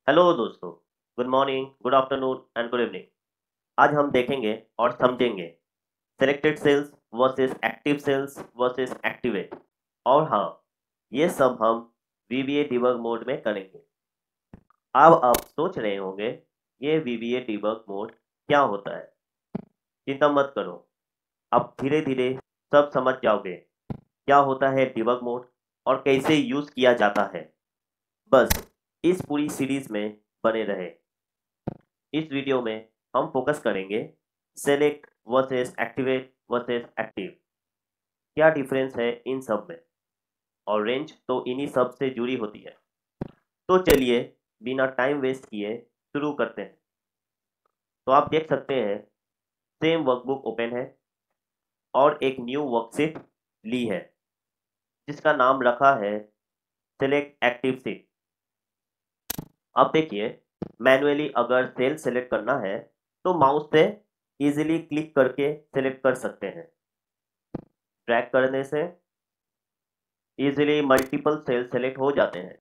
Hello दोस्तों। Good morning, good afternoon and good evening. आज हम देखेंगे और समझेंगे selected cells versus active cells versus activate. और हाँ, ये सब हम वीबीए डिबग मोड में करेंगे। अब आप सोच रहे होंगे ये वीबीए डिबग मोड क्या होता है। चिंता मत करो, अब धीरे धीरे सब समझ जाओगे क्या होता है डिबग मोड और कैसे यूज किया जाता है। बस इस पूरी सीरीज में बने रहे। इस वीडियो में हम फोकस करेंगे select versus activate versus active, क्या डिफरेंस है इन सब में, और रेंज तो इन्हीं सब से जुड़ी होती है। तो चलिए बिना टाइम वेस्ट किए शुरू करते हैं। तो आप देख सकते हैं सेम वर्कबुक ओपन है और एक न्यू वर्कशीट ली है जिसका नाम रखा है सेलेक्ट एक्टिव सीट। अब देखिए, मैनुअली अगर सेल सेलेक्ट करना है तो माउस से इजीली क्लिक करके सेलेक्ट कर सकते हैं। ड्रैग करने से इजीली मल्टीपल सेल सेलेक्ट हो जाते हैं।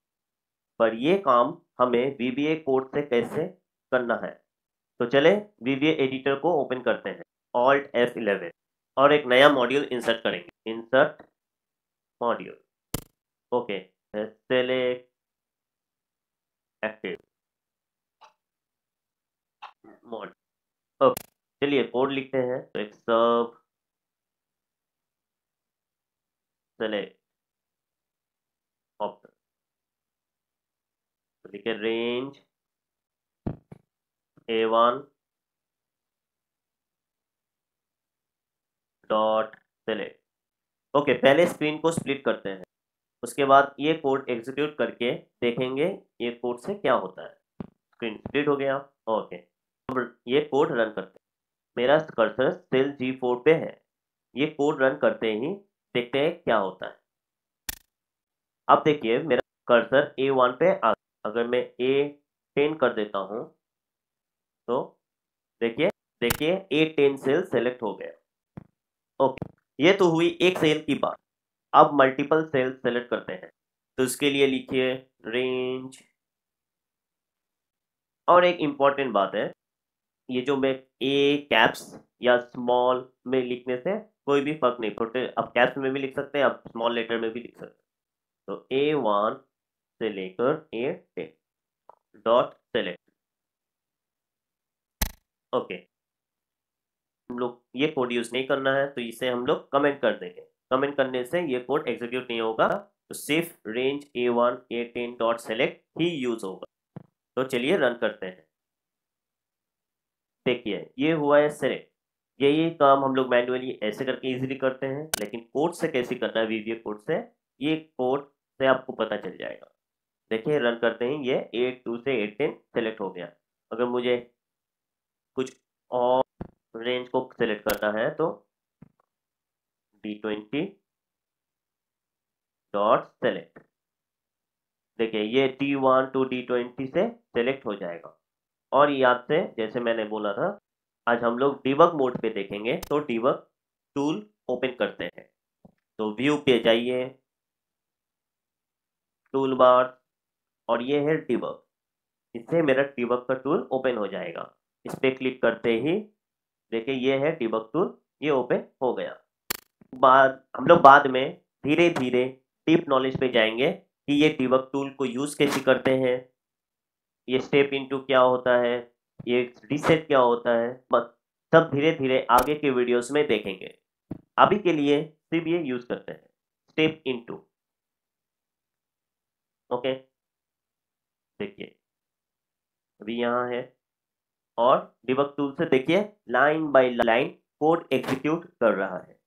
पर ये काम हमें वीबीए कोड से कैसे करना है, तो चले वीबीए एडिटर को ओपन करते हैं। ऑल्ट F11 और एक नया मॉड्यूल इंसर्ट करेंगे। Insert module. Okay, select active mod. Okay, चलिए कोड लिखते हैं। तो एक सब सेलेक्ट ऑप्शन, तो लिखे range A1 dot select. Okay, पहले स्क्रीन को स्प्लिट करते हैं, उसके बाद ये कोड एग्जीक्यूट करके देखेंगे ये कोड से क्या होता है। स्क्रीन स्प्लिट हो गया। ओके, अब ये कोड रन करते हैं। मेरा कर्सर सेल G4 पे है। ये कोड रन करते ही देखते हैं क्या होता है। अब देखिए मेरा कर्सर A1 पे आ गया। अगर मैं A10 कर देता हूँ तो देखिए देखिए A10 सेल सेलेक्ट हो गया। ओके, ये तो हुई एक सेल की बात। अब मल्टीपल सेल सेलेक्ट करते हैं, तो इसके लिए लिखिए रेंज। और एक इम्पॉर्टेंट बात है, ये जो मैं ए कैप्स या स्मॉल में लिखने से कोई भी फर्क नहीं पड़ता। आप कैप्स में भी लिख सकते हैं, आप स्मॉल लेटर में भी लिख सकते हैं। तो A1 से लेकर A10 डॉट सेलेक्ट। ओके, हम लोग ये कोड यूज नहीं करना है तो इसे हम लोग कमेंट कर देंगे। कमेंट करने से ये कोड एग्जीक्यूट नहीं होगा, तो सिर्फ range A1 A10 dot select ही यूज होगा। तो चलिए रन करते हैं। देखिए ये हुआ है सेलेक्ट। यही काम हम लोग मैन्युअली ऐसे करके इजीली करते हैं, लेकिन कोड से कैसे करना है वीवीए कोड से, ये कोड से आपको पता चल जाएगा। देखिए रन करते ही ये A2 से A10 सेलेक्ट हो गया। अगर मुझे कुछ और रेंज को सेलेक्ट करना है तो D20 डॉट सेलेक्ट। देखिए ये D1 टू D20 से सेलेक्ट हो जाएगा। और याद से जैसे मैंने बोला था, आज हम लोग डिबग मोड पे देखेंगे। तो डिबग टूल ओपन करते हैं, तो व्यू पे जाइए, टूल बार, और ये है डिबग। इससे मेरा डिबग का टूल ओपन हो जाएगा। इस पे क्लिक करते ही देखिए ये है डिबग टूल, ये ओपन हो गया। बाद हम लोग बाद में धीरे धीरे डीप नॉलेज पे जाएंगे कि ये डिबग टूल को यूज कैसे करते हैं, ये स्टेप इनटू क्या होता है, ये रीसेट क्या होता है। बस सब धीरे धीरे आगे के वीडियोस में देखेंगे। अभी के लिए सिर्फ ये यूज करते हैं स्टेप इनटू। ओके, देखिए अभी यहाँ है, और डिबग टूल से देखिए line by line code execute कर रहा है,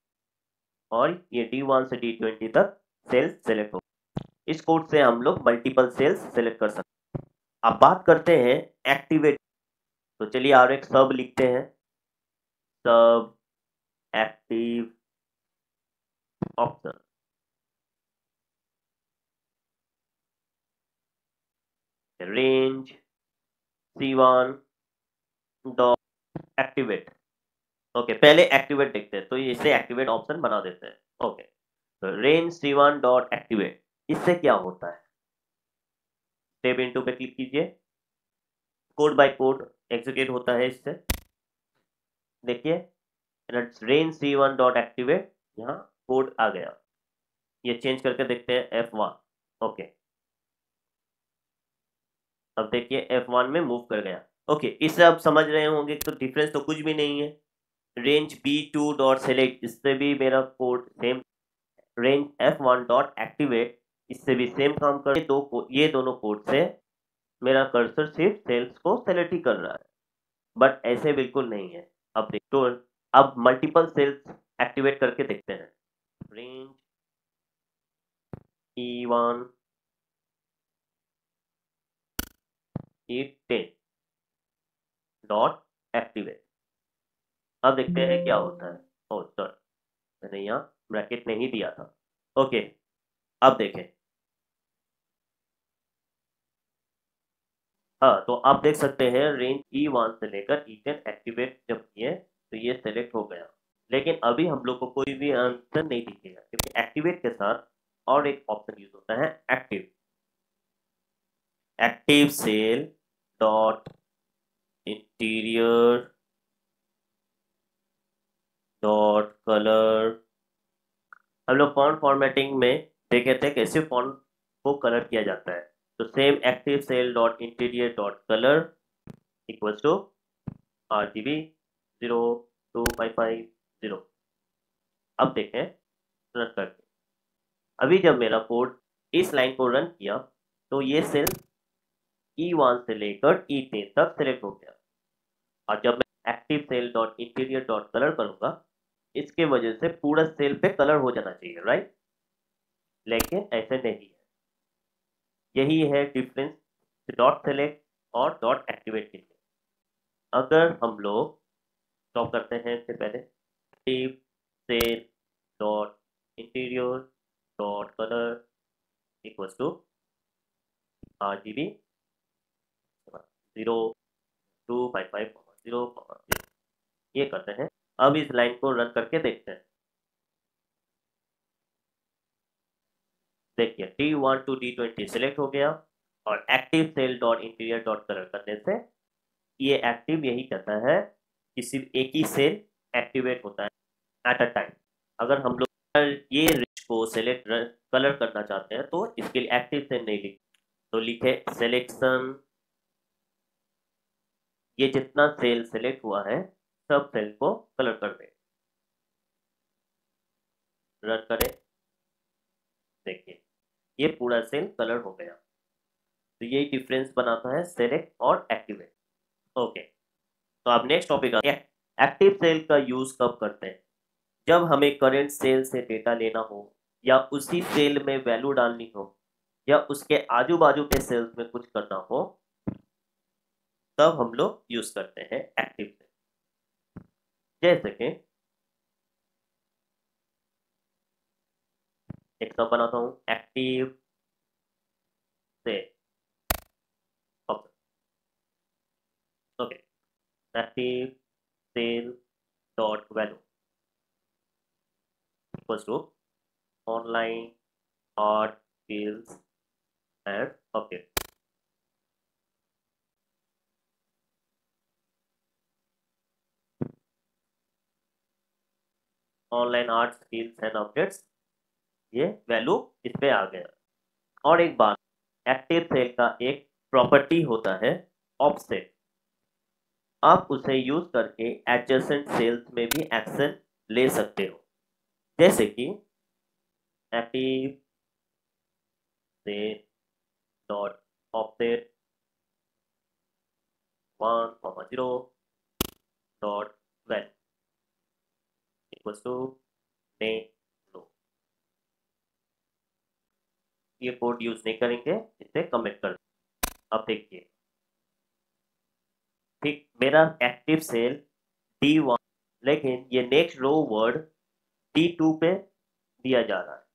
और ये D1 से D20 तक सेल्स सेलेक्ट हो। इस कोड से हम लोग मल्टीपल सेल्स सेलेक्ट कर सकते हैं। अब बात करते हैं एक्टिवेट। तो चलिए और एक सब लिखते हैं। सब active option, range C1 dot activate. Okay, पहले एक्टिवेट देखते हैं, तो इसे एक्टिवेट ऑप्शन बना देते हैं। ओके, तो रेंज C1 डॉट एक्टिवेट, इससे क्या होता है। स्टेप इनटू पे क्लिक कीजिए। कोड बाय कोड एग्जीक्यूट होता है इससे। देखिए रेंज C1 डॉट एक्टिवेट, यहाँ कोड आ गया। ये चेंज करके देखते हैं F1। ओके, अब देखिए F1 में मूव कर गया। ओके, इससे आप समझ रहे होंगे तो डिफरेंस तो कुछ भी नहीं है। रेंज B2 डॉट सेलेक्ट, इससे भी मेरा code same. Range F1 dot activate, इससे भी सेम काम कर। ये दोनों कोड से मेरा कर्सर सिर्फ सेल्स को सेलेक्ट ही कर रहा है, बट ऐसे बिल्कुल नहीं है। अब देखो, अब मल्टीपल सेल्स एक्टिवेट करके देखते हैं। Range E1 E10 dot activate. अब देखते हैं क्या होता है। ओह सॉरी, मैंने यहाँ ब्रैकेट नहीं दिया था। ओके, अब देखें। हाँ, तो आप देख सकते हैं रेंज E1 से लेकर E10 एक्टिवेट जब किए तो ये सेलेक्ट हो गया। लेकिन अभी हम लोग को कोई भी आंसर नहीं दिखेगा, क्योंकि एक्टिवेट के साथ और एक ऑप्शन यूज होता है active. Active cell dot interior dot colour. हम लोग फॉन्ट फॉर्मेटिंग में देखे थे कैसे फॉन्ट को कलर किया जाता है। तो same active cell dot interior dot colour equals to RGB 02550। अब देखें रन करके। अभी जब मेरा कोड इस लाइन को रन किया तो ये सेल E1 से लेकर E10 तक सेलेक्ट हो गया। और जब मैं active cell dot interior dot colour करूंगा, इसके वजह से पूरा सेल पे कलर हो जाना चाहिए, राइट? लेकिन ऐसे नहीं है। यही है डिफरेंस डॉट सेलेक्ट और डॉट एक्टिवेट के लिए। अगर हम लोग स्टॉप करते हैं, इससे पहले active cell dot interior dot colour equals to RGB 02550। ये करते हैं। अब इस लाइन को रन करके देखते हैं। देखिए D1 to D20 सिलेक्ट हो गया और active cell dot interior dot colour करने से ये एक्टिव यही कहता है कि सिर्फ एक ही सेल एक्टिवेट होता है एट अ टाइम। अगर हम लोग ये रिच को सेलेक्ट कलर करना चाहते हैं तो इसके लिए एक्टिव सेल नहीं लिख, तो लिखे सिलेक्शन। ये जितना सेल सेलेक्ट हुआ है सब सेल को कलर कर दे। रन करें, देखिए ये पूरा सेल कलर हो गया। तो यही डिफरेंस बनाता है सेलेक्ट और एक्टिवेट। ओके, तो अब नेक्स्ट टॉपिक आते हैं। एक्टिव सेल का यूज कब करते हैं? जब हमें करंट सेल से डेटा लेना हो, या उसी सेल में वैल्यू डालनी हो, या उसके आजू बाजू के सेल्स में कुछ करना हो, तब हम लोग यूज करते हैं एक्टिव सेल। जैसे कि एक सब बनाता हूं, active cell. Okay, active cell dot value equals to online art skills and object. Online art skills and objects, ये वैल्यू इस पे आ गया। और एक बात, एक्टिव सेल का एक प्रॉपर्टी होता है ऑफसेट। आप उसे यूज करके एडजेसेंट सेल्स में भी एक्शन ले सकते हो। जैसे कि active cell dot offset 1,0 dot value equals to name लो। ये कोड यूज नहीं करेंगे, इसे कमेंट कर दें। अब देखिए, ठीक मेरा एक्टिव सेल D1, लेकिन ये नेक्स्ट रो वर्ड D2 पे दिया जा रहा है।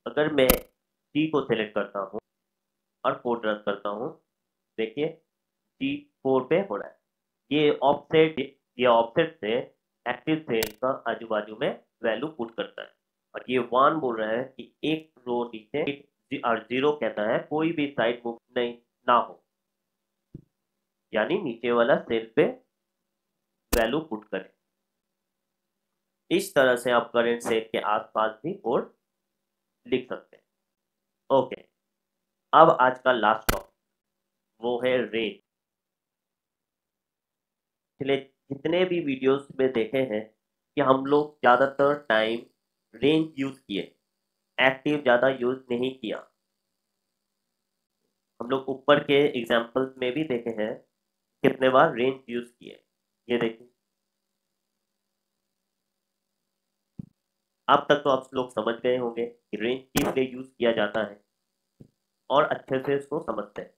अगर मैं D को सिलेक्ट करता हूँ और कोड रन करता हूँ, देखिए D4 पे हो रहा है। ये ऑफसेट से एक्टिव सेल का आजू बाजू में वैल्यू पुट करता है। और ये 1 बोल रहा है कि एक रो नीचे, और 0 कहता है कोई भी साइड मूव नहीं ना हो। यानी नीचे वाला सेल पे वैल्यू पुट करें। इस तरह से आप करंट सेल के आसपास भी कोड लिख सकते हैं। ओके, अब आज का लास्ट टॉपिक वो है रेंज। पिछले जितने भी वीडियोस में देखे हैं कि हम लोग ज़्यादातर टाइम रेंज यूज़ किए, एक्टिव ज़्यादा यूज़ नहीं किया। हम लोग ऊपर के एग्जाम्पल्स में भी देखे हैं कितने बार रेंज यूज़ किए। ये देखिए, अब तक तो आप लोग समझ गए होंगे कि रेंज किस लिए यूज़ किया जाता है और अच्छे से इसको समझते हैं।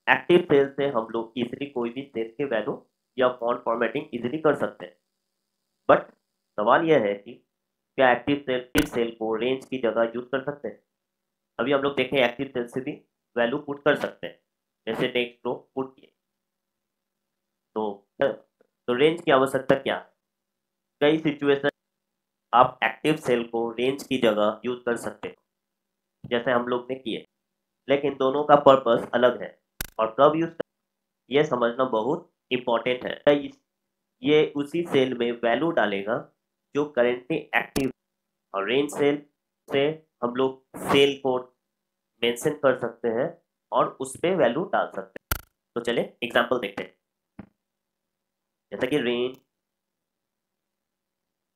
एक्टिव सेल से हम लोग इजीली कोई भी सेल के वैल्यू या फॉन्ट फॉर्मेटिंग इजीली कर सकते हैं। बट सवाल यह है कि क्या एक्टिव सेल को रेंज की जगह यूज कर सकते हैं? अभी हम लोग देखें एक्टिव सेल से भी वैल्यू पुट कर सकते हैं, जैसे टेक्स्ट को पुट किए। तो रेंज की आवश्यकता क्या है? कई सिचुएशन आप एक्टिव सेल को रेंज की जगह यूज कर सकते हैं, जैसे हम लोग ने किए, लेकिन दोनों का पर्पस अलग है और कब यूज ये समझना बहुत इंपॉर्टेंट है। ये उसी सेल में वैल्यू डालेगा जो करेंटली एक्टिव, और रेंज सेल से हम लोग सेल कोड मेंशन कर सकते हैं और उस पर वैल्यू डाल सकते हैं। तो चले एग्जांपल देखते हैं। जैसा कि रेंज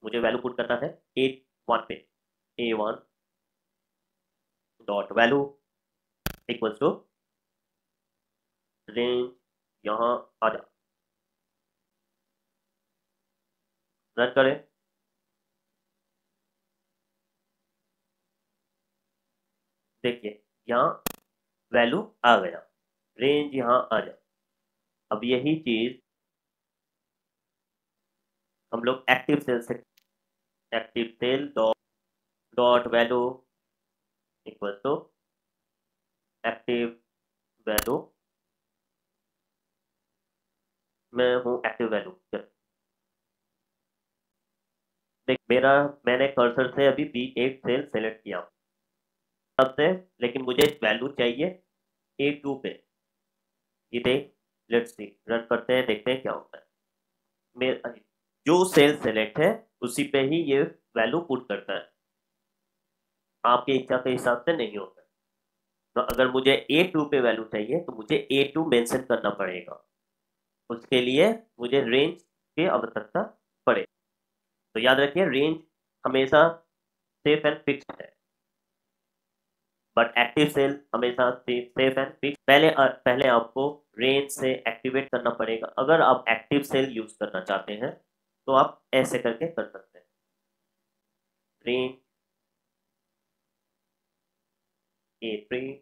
मुझे वैल्यू पुट करना है A1 पे, A1 dot value equals to range, यहाँ आ जा, रन करें। देखिए यहाँ वैल्यू आ गया, रेंज यहाँ आ जा। अब यही चीज हम लोग एक्टिव सेल से, active cell dot value equal to active value, मैं हूँ एक्टिव वैल्यू। देख मैंने कर्सर से अभी B1 सेल सेलेक्ट किया सबसे, लेकिन मुझे वैल्यू चाहिए A2 पे। ये देख, लेट्स सी, रन करते हैं, देखते हैं क्या होता है। मेरा जो सेल सेलेक्ट है उसी पे ही ये वैल्यू पुट करता है, आपकी इच्छा के हिसाब से नहीं होता। तो अगर मुझे A2 पे वैल्यू चाहिए तो मुझे A2 मेंशन करना पड़ेगा, उसके लिए मुझे रेंज की आवश्यकता पड़ेगी। तो याद रखिए, रेंज हमेशा सेफ एंड फिक्स्ड है, बट एक्टिव सेल हमेशा सेफ एंड फिक्स। पहले आपको रेंज से एक्टिवेट करना पड़ेगा। अगर आप एक्टिव सेल यूज करना चाहते हैं तो आप ऐसे करके कर सकते हैं, रेंज A3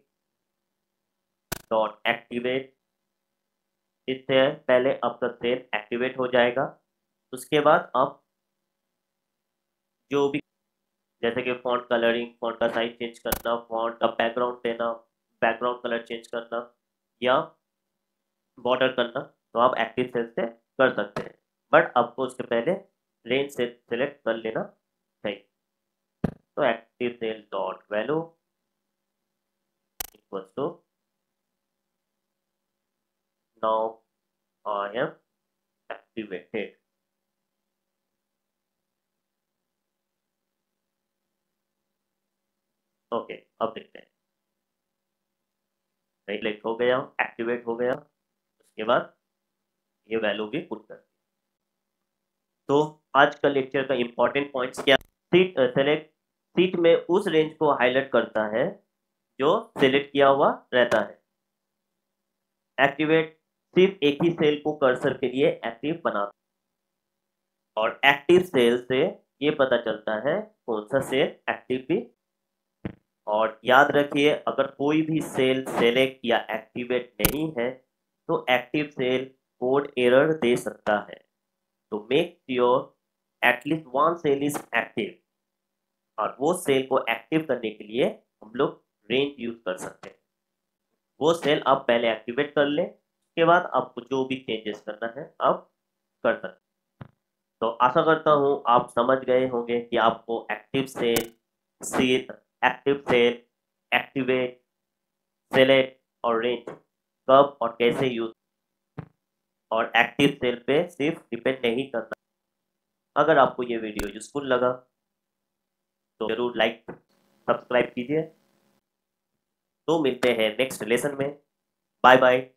डॉट एक्टिवेट। इससे पहले आपका सेल एक्टिवेट हो जाएगा। उसके बाद आप जो भी, जैसे कि फॉन्ट कलरिंग, फॉन्ट का साइज चेंज करना, फॉन्ट का बैकग्राउंड देना, बैकग्राउंड कलर चेंज करना या बॉर्डर करना, तो आप एक्टिव सेल से कर सकते हैं। बट आपको उसके पहले रेंज से सिलेक्ट कर लेना चाहिए। तो active cell dot value equals to now I am activated. Okay, अब देखते हैं, सिलेक्ट हो गया, एक्टिवेट हो गया। उसके बाद ये वैल्यू भी पुट कर। तो आज का लेक्चर का इंपॉर्टेंट पॉइंट्स क्या? सेलेक्ट सीट में उस रेंज को हाईलाइट करता है जो सिलेक्ट किया हुआ रहता है। एक्टिवेट सिर्फ एक ही सेल को कर्सर के लिए एक्टिव बनाता है, और एक्टिव सेल से ये पता चलता है कौन सा सेल एक्टिव भी। और याद रखिए, अगर कोई भी सेल सेलेक्ट या एक्टिवेट नहीं है तो एक्टिव सेल कोड एरर दे सकता है। तो make sure at least one cell is active, और वो सेल को एक्टिव करने के लिए हम लोग रेंज यूज कर सकते हैं। वो सेल आप पहले एक्टिवेट कर लें, उसके बाद आपको जो भी चेंजेस करना है आप कर सकते हैं। तो आशा करता हूँ आप समझ गए होंगे कि आपको active cell, sheet, active cell, activate, select और रेंज कब और कैसे यूज, और एक्टिव सेल पे सिर्फ डिपेंड नहीं करना। अगर आपको ये वीडियो यूजफुल लगा तो जरूर लाइक सब्सक्राइब कीजिए। तो मिलते हैं नेक्स्ट लेसन में। Bye bye.